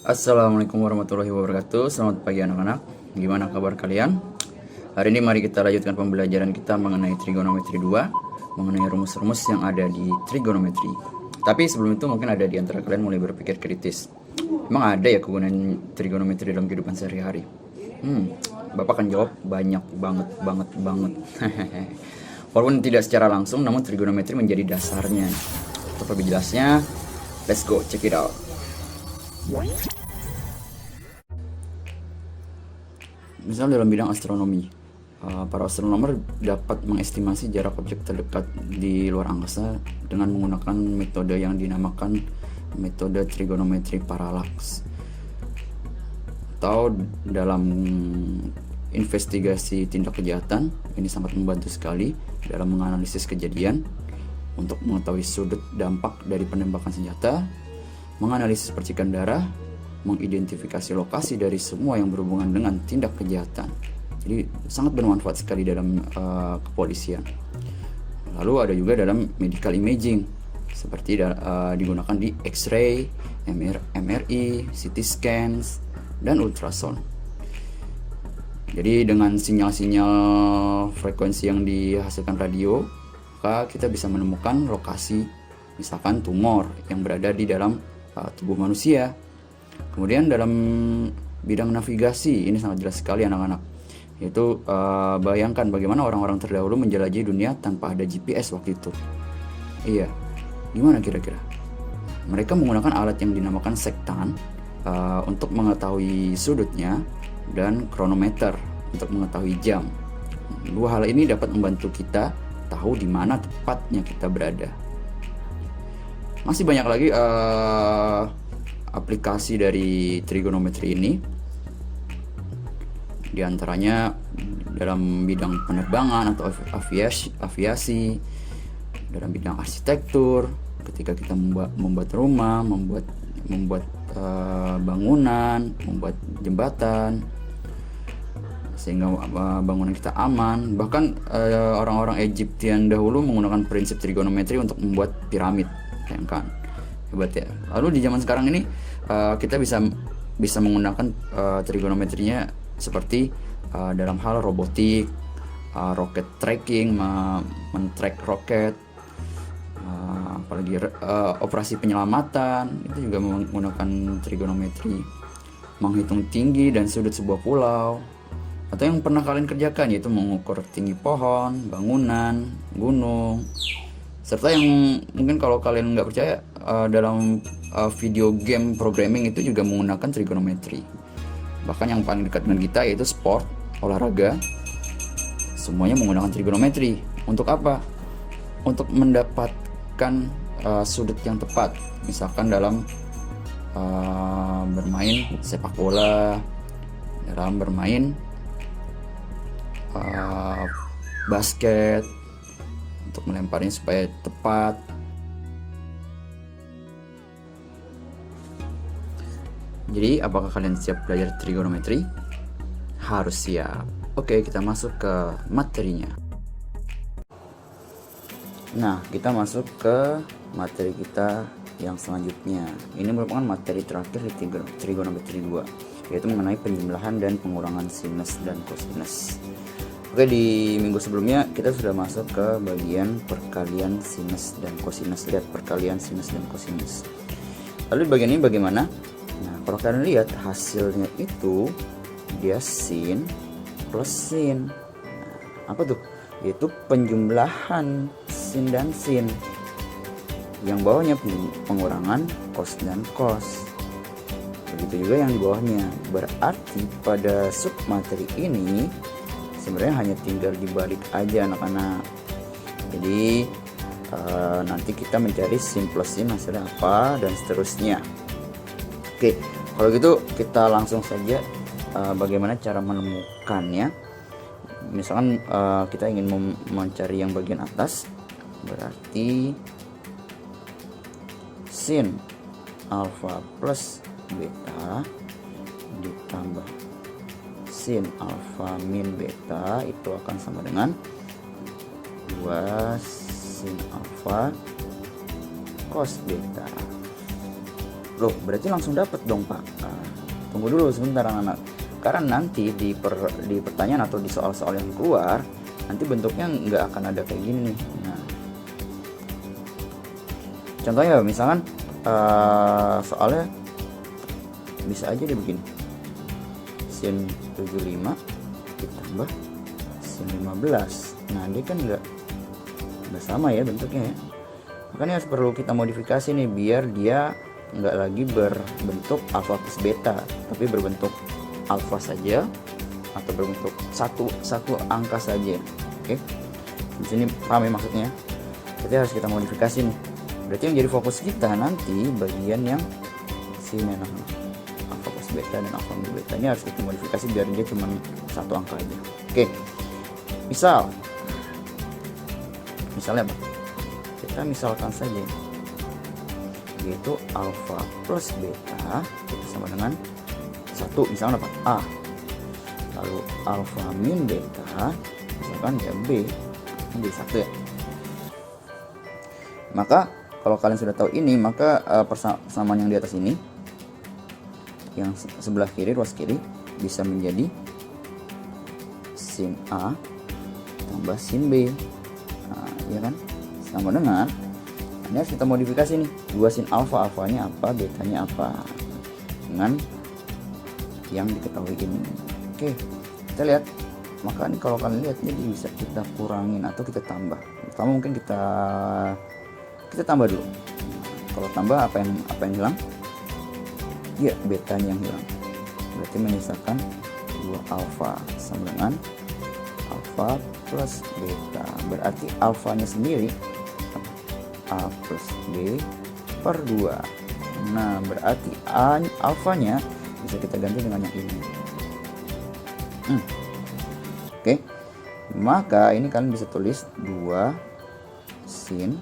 Assalamualaikum warahmatullahi wabarakatuh. Selamat pagi anak-anak. Gimana kabar kalian? Hari ini mari kita lanjutkan pembelajaran kita mengenai trigonometri 2, mengenai rumus-rumus yang ada di trigonometri. Tapi sebelum itu mungkin ada di antara kalian mulai berpikir kritis. Emang ada ya kegunaan trigonometri dalam kehidupan sehari-hari? Bapak akan jawab banyak banget. Walaupun tidak secara langsung, namun trigonometri menjadi dasarnya. Untuk lebih jelasnya, let's go check it out. Misal dalam bidang astronomi, para astronomer dapat mengestimasi jarak objek terdekat di luar angkasa dengan menggunakan metode yang dinamakan metode trigonometri paralaks. Atau dalam investigasi tindak kejahatan, ini sangat membantu sekali dalam menganalisis kejadian untuk mengetahui sudut dampak dari penembakan senjata, menganalisis percikan darah, mengidentifikasi lokasi dari semua yang berhubungan dengan tindak kejahatan. Jadi sangat bermanfaat sekali dalam kepolisian. Lalu ada juga dalam medical imaging, seperti digunakan di X-ray, MRI, CT scans, dan ultrasound. Jadi dengan sinyal-sinyal frekuensi yang dihasilkan radio, maka kita bisa menemukan lokasi, misalkan tumor yang berada di dalam tubuh manusia. Kemudian dalam bidang navigasi, ini sangat jelas sekali anak-anak, yaitu bayangkan bagaimana orang-orang terdahulu menjelajahi dunia tanpa ada GPS waktu itu. Iya, gimana kira-kira? Mereka menggunakan alat yang dinamakan sektan untuk mengetahui sudutnya, dan kronometer untuk mengetahui jam. Dua hal ini dapat membantu kita tahu di mana tepatnya kita berada. Masih banyak lagi aplikasi dari trigonometri ini. Di antaranya dalam bidang penerbangan atau aviasi, dalam bidang arsitektur, ketika kita membuat rumah, membuat bangunan, membuat jembatan, sehingga bangunan kita aman. Bahkan orang-orang Egyptian dahulu menggunakan prinsip trigonometri untuk membuat piramid, kan? Hebat ya. Lalu di zaman sekarang ini kita bisa menggunakan trigonometrinya seperti dalam hal robotik, rocket tracking, men-track roket, apalagi operasi penyelamatan, itu juga menggunakan trigonometri. Menghitung tinggi dan sudut sebuah pulau, atau yang pernah kalian kerjakan yaitu mengukur tinggi pohon, bangunan, gunung, serta yang mungkin kalau kalian nggak percaya, dalam video game programming itu juga menggunakan trigonometri. Bahkan yang paling dekat dengan kita yaitu sport, olahraga, semuanya menggunakan trigonometri. Untuk apa? Untuk mendapatkan sudut yang tepat. Misalkan dalam bermain sepak bola, dalam bermain basket, untuk melemparnya supaya tepat. Jadi apakah kalian siap belajar trigonometri? Harus siap. Oke, kita masuk ke materinya. Nah, kita masuk ke materi kita yang selanjutnya. Ini merupakan materi terakhir di trigonometri 2, yaitu mengenai penjumlahan dan pengurangan sinus dan kosinus. Oke, di minggu sebelumnya kita sudah masuk ke bagian perkalian sinus dan kosinus. Lihat perkalian sinus dan kosinus. Lalu di bagian ini bagaimana? Nah, kalau kalian lihat hasilnya itu dia sin plus sin. Nah, apa tuh? Yaitu penjumlahan sin dan sin. Yang bawahnya pengurangan cos dan cos. Begitu juga yang di bawahnya. Berarti pada submateri ini sebenarnya hanya tinggal dibalik aja anak-anak. Jadi nanti kita mencari sin plus sin hasilnya apa dan seterusnya. Oke, kalau gitu kita langsung saja bagaimana cara menemukannya. Misalkan kita ingin mencari yang bagian atas, berarti sin alfa plus beta ditambah sin alfa min beta itu akan sama dengan 2 sin alfa cos beta. Loh, berarti langsung dapat dong Pak. Tunggu dulu sebentar anak-anak, karena nanti di pertanyaan atau di soal-soal yang keluar nanti bentuknya nggak akan ada kayak gini. Nah, contohnya misalkan soalnya bisa aja deh begini, sin 75 ditambah sin 15. Nah, dia kan nggak sama ya bentuknya ya, makanya harus perlu kita modifikasi nih biar dia nggak lagi berbentuk alfa plus beta, tapi berbentuk alfa saja atau berbentuk satu angka saja. Oke, di sini paham ya maksudnya? Jadi harus kita modifikasi nih. Berarti yang jadi fokus kita nanti bagian yang sini, alfa plus beta dan alfa minus beta ini harus kita modifikasi biar dia cuma satu angka aja. Oke, misalnya apa? Kita misalkan saja yaitu alfa plus beta itu sama dengan 1, misalnya apa? A. Lalu alfa min beta misalkan ya B, ini jadi 1 ya. Maka kalau kalian sudah tahu ini, maka persamaan yang di atas ini yang sebelah kiri, ruas kiri bisa menjadi sin A tambah sin B. Nah, ya kan? Sama dengan ini harus kita modifikasi nih, 2 sin alfa, alfanya apa, betanya apa, dengan yang diketahui ini. Oke, kita lihat. Maka ini kalau kalian lihat ini bisa kita kurangin atau kita tambah. Pertama mungkin kita tambah dulu. Kalau tambah apa yang hilang? Ya, betanya yang hilang. Berarti menyisakan 2 alfa sama dengan alfa plus beta. Berarti alfanya sendiri A plus B per 2. Nah, berarti alfanya bisa kita ganti dengan yang ini. Oke. Maka ini kalian bisa tulis 2 sin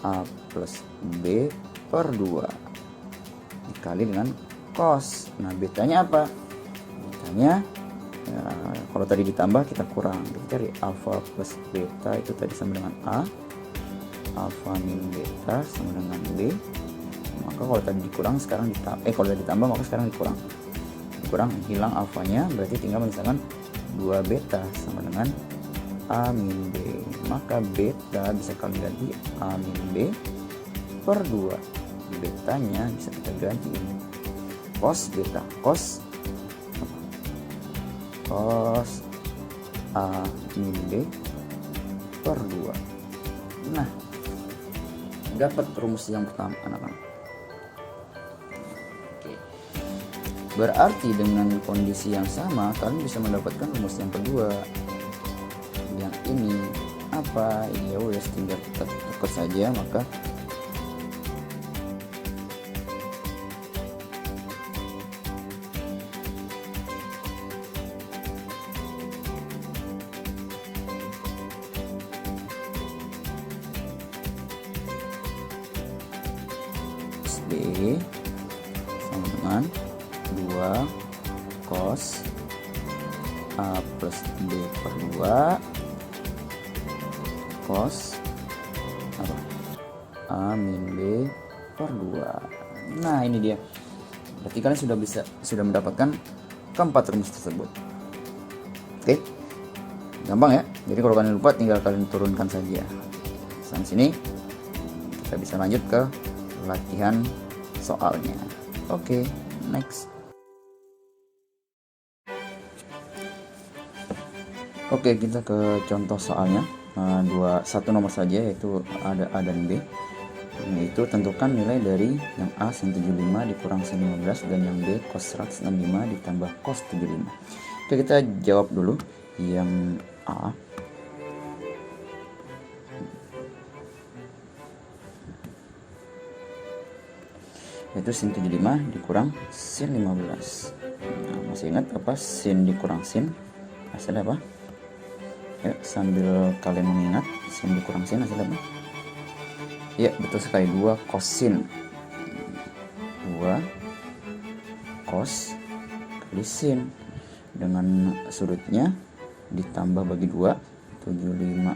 A plus B per 2 dikali dengan cos. Nah, betanya apa? Betanya ya, kalau tadi ditambah kita kurang, kita cari alfa plus beta itu tadi sama dengan A, alfa min beta sama dengan B. Maka kalau tadi dikurang sekarang kalau tadi ditambah maka sekarang dikurang, hilang alfanya, berarti tinggal misalkan 2 beta sama dengan A min B. Maka beta bisa kalian ganti A min B per 2. Betanya bisa kita ganti ini cos beta, cos A min B per 2. Nah, dapat rumus yang pertama anak-anak. Oke. Berarti dengan kondisi yang sama kalian bisa mendapatkan rumus yang kedua. Yang ini apa? Ya udah tinggal kita tukar saja, maka B sama dengan 2 cos A plus B per 2 cos apa? A min B per 2. Nah, ini dia. Berarti kalian sudah mendapatkan keempat rumus tersebut. Oke. Gampang ya. Jadi kalau kalian lupa tinggal kalian turunkan saja. Sampai sini kita bisa lanjut ke latihan soalnya. Oke, next. Oke, kita ke contoh soalnya. Satu nomor saja, yaitu ada A dan B. Yaitu tentukan nilai dari yang A sin 75 dikurang sin 15 dan yang B cos 165 ditambah cos 75. Oke, kita jawab dulu yang A. Yaitu sin 75 dikurang sin 15. Nah, masih ingat apa sin dikurang sin hasilnya apa? Ya, sambil kalian mengingat sin dikurang sin hasilnya apa? Ya, betul sekali, 2 cos sin. 2 cos kali sin dengan sudutnya ditambah bagi 2, 75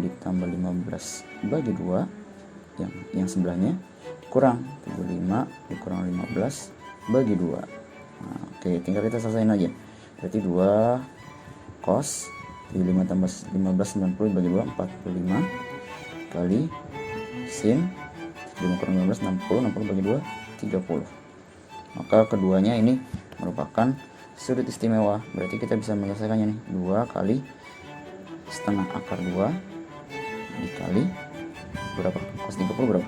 ditambah 15 bagi 2 yang sebelahnya kurang 75 dikurang 15 bagi 2. Nah, oke, tinggal kita selesaiin aja. Berarti 2 cos 75 tambah 15 90 bagi 2 45 kali sin 75 kurang 15 60 60 bagi 2 30. Maka keduanya ini merupakan sudut istimewa. Berarti kita bisa menyelesaikannya nih. 2 kali setengah akar 2 dikali berapa? Cos 30 berapa?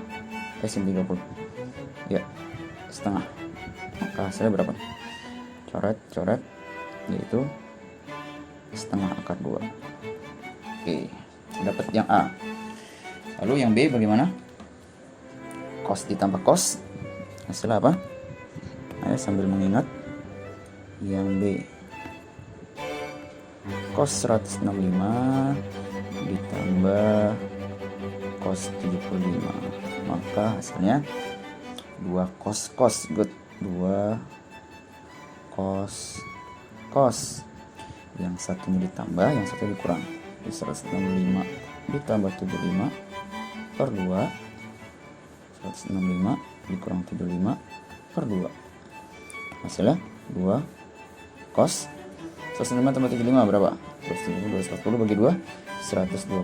Sin 30. Ya, setengah. Maka hasilnya berapa? Coret, yaitu setengah akar 2. Oke, dapat yang A. Lalu yang B bagaimana? Cos ditambah cos, hasilnya apa? Ayo sambil mengingat. Yang B, cos 165 ditambah cos 75, maka hasilnya 2 cos cos. Good. 2 cos cos, yang satunya ditambah, yang satu dikurang. 165 ditambah 75 per 2, 165 dikurang 75 per 2, hasilnya 2 cos. 165 tambah 75 berapa? 240 bagi 2 120.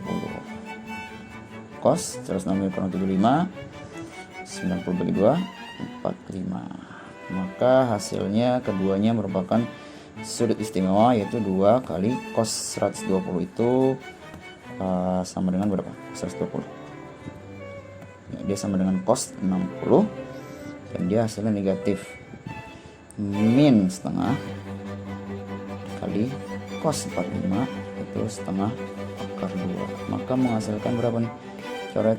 Cos 165 kurang 75 90 bagi 2 45. Maka hasilnya keduanya merupakan sudut istimewa, yaitu 2 kali cos 120 itu sama dengan berapa? 120 ya, dia sama dengan cos 60 dan dia hasilnya negatif. Min setengah kali cos 45 itu setengah akar 2, maka menghasilkan berapa nih? Coret,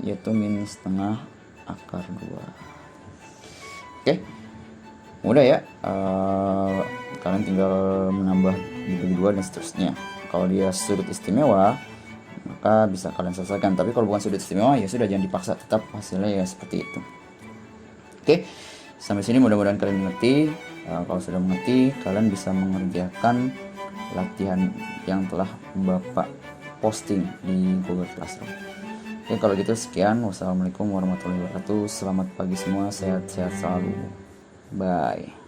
yaitu min setengah akar 2. Oke, mudah ya. Kalian tinggal menambah dibagi 2 dan seterusnya. Kalau dia sudut istimewa, maka bisa kalian selesaikan. Tapi kalau bukan sudut istimewa, ya sudah, jangan dipaksa, tetap hasilnya ya seperti itu. Oke, sampai sini mudah-mudahan kalian mengerti. Kalau sudah mengerti, kalian bisa mengerjakan latihan yang telah Bapak posting di Google Classroom. Oke, kalau gitu sekian. Wassalamualaikum warahmatullahi wabarakatuh. Selamat pagi semua, sehat-sehat selalu. Bye.